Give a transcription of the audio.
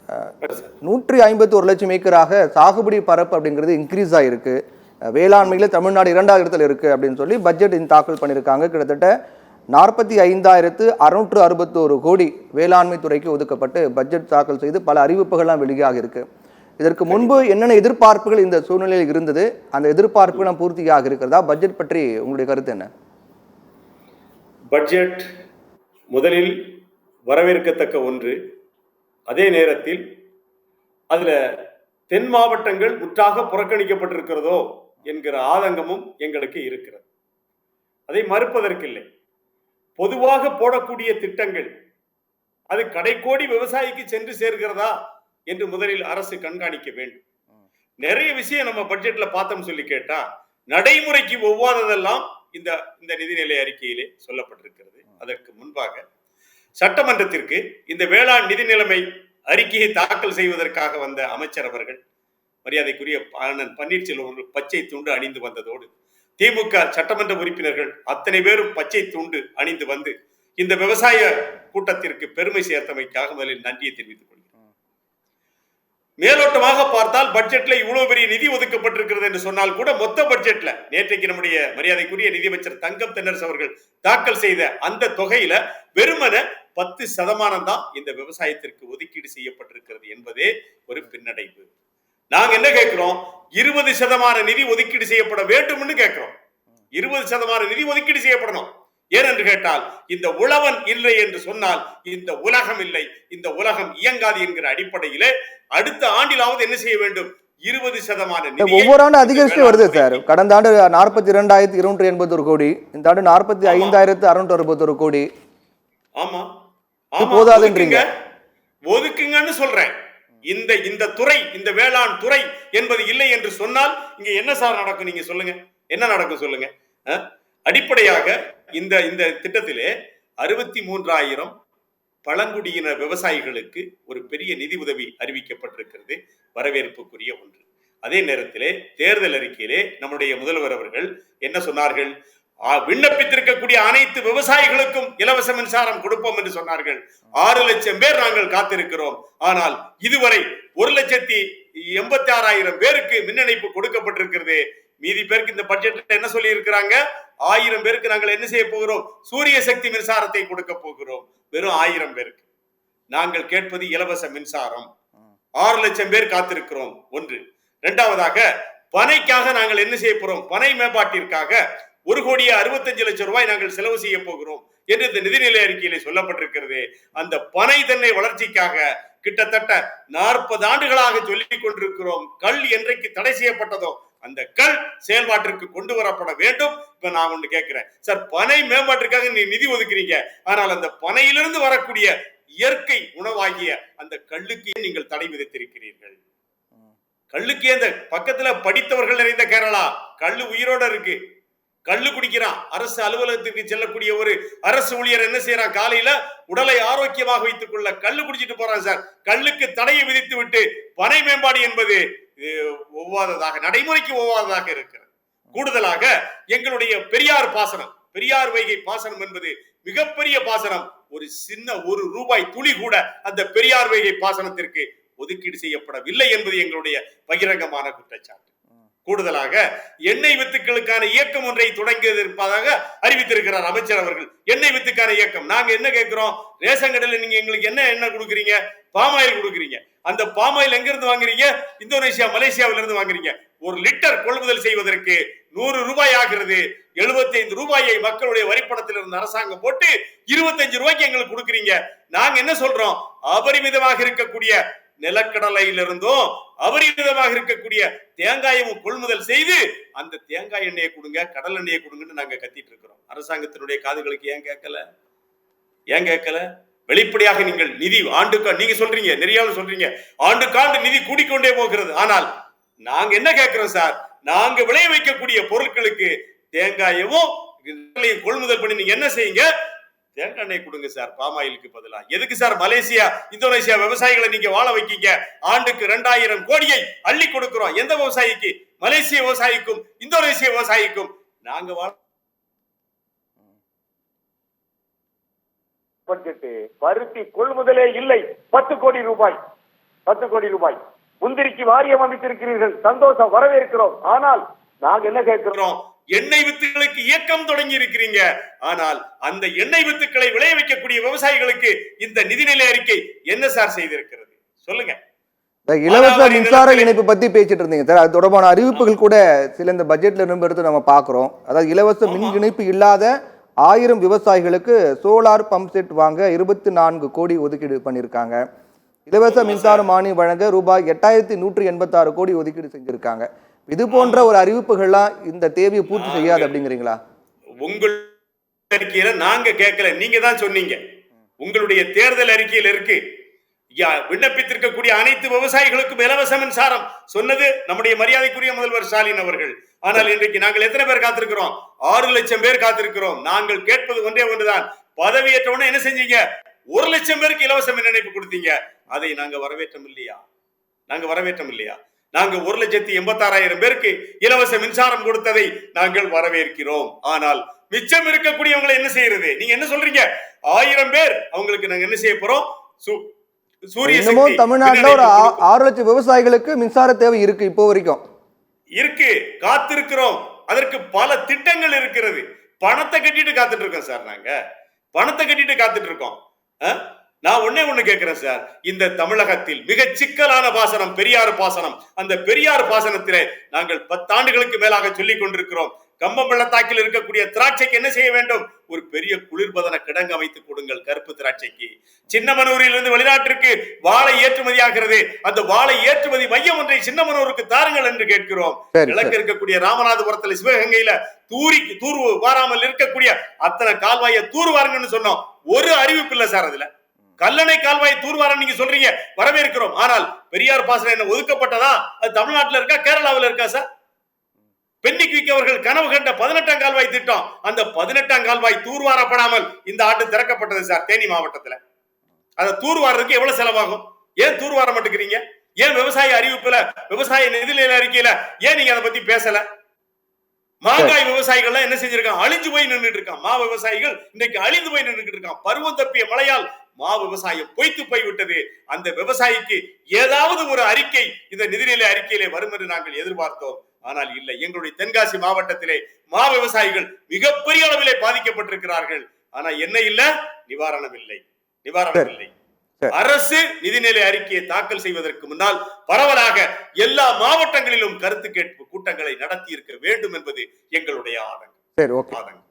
151 லட்சம் ஏக்கராக சாகுபடி பரப்பு அப்படிங்கிறது இன்க்ரீஸ் ஆகிருக்கு. வேளாண்மையில் தமிழ்நாடு 2வது இடத்துல இருக்குது அப்படின்னு சொல்லி பட்ஜெட் தாக்கல் பண்ணியிருக்காங்க. கிட்டத்தட்ட 45,661 கோடி வேளாண்மை துறைக்கு ஒதுக்கப்பட்டு பட்ஜெட் தாக்கல் செய்து பல அறிவிப்புகள்லாம் வெளியாக இருக்கு. இதற்கு முன்பு என்னென்ன எதிர்பார்ப்புகள் இந்த சூழ்நிலையில் இருந்தது, அந்த எதிர்பார்ப்புகள் பூர்த்தியாக இருக்கிறதா? பட்ஜெட் பற்றி உங்களுடைய கருத்து என்ன? பட்ஜெட் முதலில் வரவேற்கத்தக்க ஒன்று. அதே நேரத்தில் அதுல தென் மாவட்டங்கள் முற்றாக புறக்கணிக்கப்பட்டிருக்கிறதோ என்கிற ஆதங்கமும் எங்களுக்கு இருக்கிறது. அதை மறுப்பதற்கில்லை. பொதுவாக போடக்கூடிய திட்டங்கள் அது கடைக்கோடி விவசாயிக்கு சென்று சேர்கிறதா என்று முதலில் அரசு கண்காணிக்க வேண்டும். நிறைய விஷயம் நம்ம பட்ஜெட்ல பார்த்தோம் சொல்லி கேட்டா நடைமுறைக்கு ஒவ்வாததெல்லாம் இந்த இந்த நிதிநிலை அறிக்கையிலே சொல்லப்பட்டிருக்கிறது. அதற்கு முன்பாக சட்டமன்றத்திற்கு இந்த வேளாண் நிதி நிலைமை அறிக்கையை தாக்கல் செய்வதற்காக வந்த அமைச்சர் அவர்கள், மரியாதைக்குரிய அண்ணன் பன்னீர்செல்வம் அவர்கள் பச்சை துண்டு அணிந்து வந்ததோடு திமுக சட்டமன்ற உறுப்பினர்கள் அத்தனை பேரும் பச்சை துண்டு அணிந்து வந்து இந்த விவசாய கூட்டத்திற்கு பெருமை சேர்த்தமைக்காக முதலில் நன்றியை தெரிவித்துக் கொள்கிறேன். மேலோட்டமாக பார்த்தால் பட்ஜெட்ல இவ்வளவு பெரிய நிதி ஒதுக்கப்பட்டிருக்கிறது என்று சொன்னால் கூட மொத்த பட்ஜெட்ல நேற்றைக்கு நம்முடைய மரியாதைக்குரிய நிதியமைச்சர் தங்கம் தென்னரசு அவர்கள் தாக்கல் செய்த அந்த தொகையில வெறுமன 10% தான் இந்த விவசாயத்திற்கு ஒதுக்கீடு செய்யப்பட்டிருக்கிறது என்பதே ஒரு பின்னடைவு. நாங்க என்ன கேட்கிறோம்? 20% நிதி ஒதுக்கீடு செய்யப்பட வேண்டும் கேட்கிறோம். 20% நிதி ஒதுக்கீடு செய்யப்படணும். ஏனென்று கேட்டால் இந்த உழவன் இல்லை என்று சொன்னால் இந்த உலகம் இல்லை, இந்த உலகம் இயங்காது என்கிற அடிப்படையிலே அடுத்த ஆண்டிலாவது என்ன செய்ய வேண்டும்? 20% ஒவ்வொரு ஆண்டு அதிகரிச்சு வருது சார். கடந்த ஆண்டு 42,281 கோடி, இந்த ஆண்டு 45,661 கோடி. ஆமா, போதாதுன்றீங்க. ஒதுக்குங்கன்னு சொல்றேன். இந்த துறை, இந்த வேளாண் துறை என்பது இல்லை என்று சொன்னால் இங்க என்ன சார் நடக்கும்? நீங்க சொல்லுங்க, என்ன நடக்கும் சொல்லுங்க. அடிப்படையாக இந்த திட்டத்திலே 63,000 பழங்குடியின விவசாயிகளுக்கு ஒரு பெரிய நிதி உதவி அறிவிக்கப்பட்டிருக்கிறது, வரவேற்புக்குரிய ஒன்று. அதே நேரத்திலே தேர்தல் அறிக்கையிலே நம்முடைய முதல்வர் அவர்கள் என்ன சொன்னார்கள்? விண்ணப்பித்திருக்கக்கூடிய அனைத்து விவசாயிகளுக்கும் இலவச மின்சாரம் கொடுப்போம் என்று சொன்னார்கள். 6 லட்சம் பேர் நாங்கள் காத்திருக்கிறோம். ஆனால் இதுவரை 1,86,000 பேருக்கு மின் இணைப்பு கொடுக்கப்பட்டிருக்கிறது. மீதி பேருக்கு இந்த பட்ஜெட்ல என்ன சொல்லி இருக்கிறாங்க? 1000 பேருக்கு நாங்கள் என்ன செய்ய போகிறோம்? சூரிய சக்தி மின்சாரத்தை கொடுக்க போகிறோம். வெறும் 1000 பேருக்கு. நாங்கள் கேட்பது இலவச மின்சாரம். 6 லட்சம் பேர் காத்திருக்கிறோம். ஒன்று. இரண்டாவதாக பனைக்காக நாங்கள் என்ன செய்ய போறோம்? பனை மேம்பாட்டிற்காக 1,65,00,000 ரூபாய் நாங்கள் செலவு செய்ய போகிறோம் என்று இந்த நிதிநிலை அறிக்கையிலே சொல்லப்பட்டிருக்கிறது. அந்த பனை தென்னை வளர்ச்சிக்காக கிட்டத்தட்ட 40 ஆண்டுகளாக சொல்லிக் கொண்டிருக்கிறோம். கல் என்றைக்கு தடை செய்யப்பட்டதோ அந்த கல் செயல்பாட்டிற்கு கொண்டு வரப்பட வேண்டும். இப்ப நான் ஒண்ணு கேட்கிறேன் சார், பனை மேம்பாட்டிற்காக நீ நிதி ஒதுக்குறீங்க, ஆனால் அந்த பனையிலிருந்து வரக்கூடிய இயற்கை உணவாகிய அந்த கல்லுக்கு நீங்கள் தடை விதித்திருக்கிறீர்கள். கல்லுக்கு அந்த பக்கத்துல படித்தவர்கள் நிறைந்த கேரளா, கல்லு உயிரோட இருக்கு, கல்லு குடிக்கிறான். அரசு அலுவலகத்துக்கு செல்லக்கூடிய ஒரு அரசு ஊழியர் என்ன செய்யறான்? காலையில உடலை ஆரோக்கியமாக வைத்துக் கொள்ள கல்லு குடிச்சிட்டு போறான் சார். கல்லுக்கு தடையை விதித்து விட்டு பனை மேம்பாடு என்பது ஒவ்வாததாக, நடைமுறைக்கு ஒவ்வாததாக இருக்கிறது. கூடுதலாக எங்களுடைய பெரியார் பாசனம், பெரியார் வைகை பாசனம் என்பது மிகப்பெரிய பாசனம். ஒரு சின்ன ₹1 துளி கூட அந்த பெரியார் வைகை பாசனத்திற்கு ஒதுக்கீடு செய்யப்படவில்லை என்பது எங்களுடைய பகிரங்கமான குற்றச்சாட்டு. கூடுதலாக எண்ணெய் வித்துக்களுக்கான இயக்கம் ஒன்றை தொடங்கியது இருப்பதாக அறிவித்திருக்கிறார் அமைச்சர் அவர்கள். எண்ணெய் வித்துக்கான இயக்கம். நாங்க என்ன கேட்கிறோம்? ரேஷன் கடையில் நீங்க எங்களுக்கு என்ன எண்ணெய் கொடுக்குறீங்க? பாமாயில் கொடுக்குறீங்க. அந்த பாமாயில் எங்க இருந்து வாங்குறீங்க? இந்தோனேஷியா, மலேசியாவில இருந்து வாங்குறீங்க. 1 லிட்டர் கொள்முதல் செய்வதற்கு ₹100 ஆகிறது. ₹75 மக்களுடைய வரிப்பணத்தில் இருந்து அரசாங்கம் போட்டு ₹25 எங்களுக்கு கொடுக்குறீங்க. நாங்க என்ன சொல்றோம்? அபரிமிதமாக இருக்கக்கூடிய நிலக்கடலையிலிருந்தும் அபரிமிதமாக இருக்கக்கூடிய தேங்காயமும் கொள்முதல் செய்து அந்த தேங்காய் எண்ணெயை கொடுங்க, கடல் எண்ணெயை கொடுங்கன்னு நாங்க கத்திட்டு இருக்கிறோம். அரசாங்கத்தினுடைய காதுகளுக்கு ஏன் கேட்கல? வெளிப்படையாக நீங்கள் நிதி ஆண்டுக்கு நீங்க சொல்றீங்க, நிறைய சொல்றீங்க, ஆண்டுக்காண்டு நிதி கூடிக்கொண்டே போகிறது. ஆனால் நாங்க என்ன கேட்கிறோம் சார்? நாங்க விளைய வைக்கக்கூடிய பொருட்களுக்கு தேங்காயமும் கொள்முதல் பண்ணி நீங்க என்ன செய்யுங்க? தேங்காய் எண்ணெய் கொடுங்க சார், பாமாயிலுக்கு பதிலா. எதுக்கு சார் மலேசியா, இந்தோனேஷியா விவசாயிகளை நீங்க வாழ வைக்கீங்க? ஆண்டுக்கு 2,000 கோடியை அள்ளி கொடுக்கிறோம். எந்த விவசாயிக்கு? மலேசிய விவசாயிக்கும் இந்தோனேஷிய விவசாயிக்கும். நாங்க பட்ஜெட் பருத்தி கொள்முதலே இல்லை, ₹10 கோடி. 10 கோடி ரூபாய். முந்திரிக்கு வாரியம் அமைத்திருக்கிறீர்கள், சந்தோஷம், வரவேற்கிறோம். ஆனால் நாங்க என்ன கேட்கிறோம்? எண்ணெய் வித்துகளுக்கு இயக்கம் தொடங்கி இருக்கிறீங்க. ஆனால் அந்த எண்ணெய் வித்துக்களை விளைய வைக்கக்கூடிய விவசாயிகளுக்கு இந்த நிதிநிலை அறிக்கை என்ன சார் செய்திருக்கிறது சொல்லுங்க. இலவச மின்சார இணைப்பு பத்தி பேசிட்டு இருந்தீங்க சார். அது தொடர்பான அறிவிப்புகள் கூட சில இந்த பட்ஜெட்ல எடுத்து நம்ம பாக்குறோம். அதாவது இலவச மின் இணைப்பு இல்லாத 1000 விவசாயிகளுக்கு சோலார் பம்ப் செட் வாங்க 24 கோடி ஒதுக்கீடு பண்ணியிருக்காங்க. இலவச மின்சார மானியம் வழங்க ரூபாய் 8186 கோடி ஒதுக்கீடு செஞ்சிருக்காங்க. இது போன்ற ஒரு அறிவிப்புகள்லாம் இந்த தேவையை பூர்த்தி செய்யாது அப்படிங்கிறீங்களா? உங்கள் அறிக்கையில நாங்க கேட்கல, நீங்க தான் சொன்னீங்க. உங்களுடைய தேர்தல் அறிக்கையில் இருக்கு. விண்ணப்பித்திருக்கக்கூடிய அனைத்து விவசாயிகளுக்கும் இலவச மின்சாரம் சொன்னது நம்முடைய மரியாதைக்குரிய முதல்வர் ஸ்டாலின் அவர்கள். ஆனால் இன்றைக்கு நாங்கள் எத்தனை பேர் காத்திருக்கிறோம்? 6 லட்சம் பேர் காத்திருக்கிறோம். நாங்கள் கேட்பது ஒன்றே ஒன்றுதான். பதவியேற்ற உடனே என்ன செஞ்சீங்க? 1 லட்சம் பேருக்கு இலவச மின் இணைப்பு கொடுத்தீங்க. அதை நாங்க வரவேற்றோம் இல்லையா? நாங்க 1,86,000 பேருக்கு இலவச மின்சாரம் கொடுத்ததை நாங்கள் வரவேற்கிறோம். ஆனால் மிச்சம் இருக்கக்கூடியவங்களை என்ன செய்யறது? நீங்க என்ன சொல்றீங்க? 1000 பேர் அவங்களுக்கு நாங்க என்ன செய்ய போறோம்? தமிழ்நாட்டில் ஒரு 6 லட்சம் விவசாயிகளுக்கு மின்சார தேவை இருக்கு, இப்போ வரைக்கும் இருக்கு, காத்திருக்கிறோம். அதற்கு பல திட்டங்கள் இருக்கிறது. பணத்தை கட்டிட்டு காத்துட்டு இருக்கோம் சார். நாங்க பணத்தை கட்டிட்டு காத்துட்டு இருக்கோம். நான் ஒண்ணு கேட்கிறேன் சார். இந்த தமிழகத்தில் மிக சிக்கலான பாசனம் பெரியாறு பாசனம். அந்த பெரியாறு பாசனத்திலே நாங்கள் 10 ஆண்டுகளுக்கு மேலாக சொல்லிக் கொண்டிருக்கிறோம். கம்பம் பள்ளத்தாக்கில் இருக்கக்கூடிய திராட்சைக்கு என்ன செய்ய வேண்டும்? ஒரு பெரிய குளிர்பதன கிடங்கு அமைத்து கொடுங்கள். கருப்பு திராட்சைக்கு சின்னமனூரில் இருந்து வெளிநாட்டிற்கு வாழை ஏற்றுமதி ஆகிறது. அந்த வாழை ஏற்றுமதி மையம் ஒன்றை சின்னமனூருக்கு தாருங்கள் என்று கேட்கிறோம். கிழக்கு இருக்கக்கூடிய ராமநாதபுரத்தில் சிவகங்கையில தூர் வாராமல் இருக்கக்கூடிய அத்தனை கால்வாயை தூர்வாருங்கன்னு சொன்னோம். ஒரு அறிவிப்பு இல்ல சார். அதுல கல்லணை கால்வாய் தூர்வாரம் நீங்க சொல்றீங்க, வரவேற்கிறோம். ஆனால் பெரியார் பாசனம் என்ன ஒதுக்கப்பட்டதா? அது தமிழ்நாட்டில் இருக்கா, கேரளாவில் இருக்கா சார்? பென்னிக்விக் அவர்கள் கனவு கண்ட 18ஆம் கால்வாய் திட்டம், அந்த 18ஆம் கால்வாய் தூர்வாரப்படாமல் இந்த ஆண்டு திறக்கப்பட்டது சார் தேனி மாவட்டத்தில். அதை தூர்வாரதுக்கு எவ்வளவு செலவாகும்? ஏன் தூர்வார மாட்டேங்கிறீங்க? ஏன் விவசாய அறிவிப்புல, விவசாய நிதிநிலை அறிக்கையில ஏன் நீங்க அதை பத்தி பேசல? மாங்காய் விவசாயிகள் என்ன செஞ்சிருக்கான்? அழிஞ்சு போய் நின்றுட்டு இருக்கான். மா விவசாயிகள் இன்னைக்கு அழிந்து போய் நின்றுட்டு இருக்கான். பருவம் தப்பிய மழையால் மா விவசாயம் பொய்த்து போய் விட்டது. அந்த விவசாயிக்கு ஏதாவது ஒரு அறிக்கை இந்த நிதிநிலை அறிக்கையிலே வரும் என்று நாங்கள் எதிர்பார்த்தோம். ஆனால் இல்லை. எங்களுடைய தென்காசி மாவட்டத்திலே மா விவசாயிகள் மிகப்பெரிய அளவிலே பாதிக்கப்பட்டிருக்கிறார்கள். ஆனா என்ன இல்ல? நிவாரணம் இல்லை. அரசு நிதிநிலை அறிக்கையை தாக்கல் செய்வதற்கு முன்னால் பரவலாக எல்லா மாவட்டங்களிலும் கருத்து கேட்பு கூட்டங்களை நடத்தி இருக்க வேண்டும் என்பது எங்களுடைய ஆதங்கம்.